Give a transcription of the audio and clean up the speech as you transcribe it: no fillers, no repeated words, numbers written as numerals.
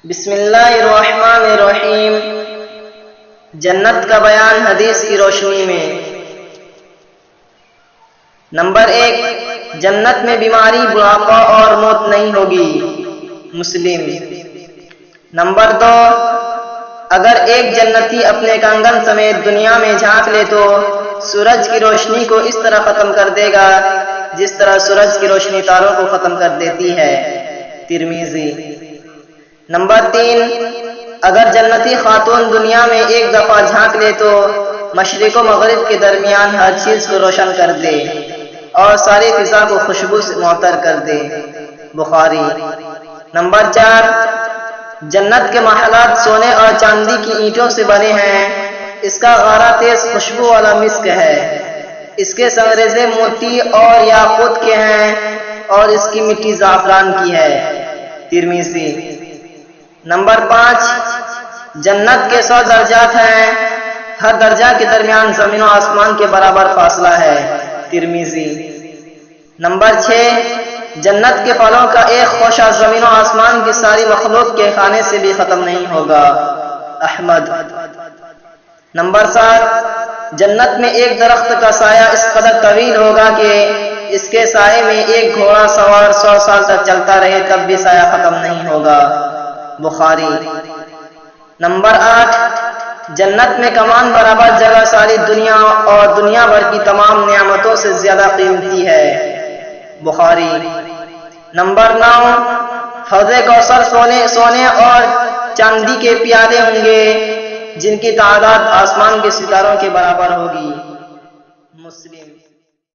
بسم اللہ الرحمن الرحیم۔ جنت کا بیان حدیث کی روشنی میں۔ نمبر 1، جنت میں بیماری، بڑھاپا اور موت نہیں ہوگی۔ مسلم۔ نمبر 2، اگر ایک جنتی اپنے کنگن سمیت دنیا میں جھانک لے تو سورج کی روشنی کو اس طرح ختم کر دے گا جس طرح سورج کی روشنی تاروں کو ختم کر دیتی ہے۔ ترمذی۔ نمبر 3، اگر جنتی خاتون دنیا میں ایک دفعہ جھانک لے تو مشرق و مغرب کے درمیان ہر چیز کو روشن کر دے اور ساری فضا کو خوشبو سے معطر کر دے۔ بخاری۔ نمبر 4، جنت کے محلات سونے اور چاندی کی اینٹوں سے بنے ہیں۔ اس کا غارہ تیز خوشبو والا مسک ہے۔ اس کے سنگریزے موتی اور یاقوت کے ہیں اور اس کی مٹی زعفران کی ہے۔ ترمذی۔ نمبر 5، جنت کے 100 درجات ہیں، ہر درجہ کے درمیان زمین و آسمان کے برابر فاصلہ ہے۔ ترمذی۔ نمبر 6، جنت کے پھلوں کا ایک خوشہ زمین و آسمان کی ساری مخلوق کے کھانے سے بھی ختم نہیں ہوگا۔ احمد۔ نمبر 7، جنت میں ایک درخت کا سایہ اس قدر طویل ہوگا کہ اس کے سائے میں ایک گھوڑا سوار 100 سال تک چلتا رہے تب بھی سایہ ختم نہیں ہوگا۔ بخاری۔ نمبر 8، جنت میں کمان برابر جگہ ساری دنیا اور دنیا بھر کی تمام نعمتوں سے زیادہ قیمتی ہے۔ بخاری۔ نمبر 9، حوض کوثر سونے اور چاندی کے پیالے ہوں گے جن کی تعداد آسمان کے ستاروں کے برابر ہوگی۔ مسلم۔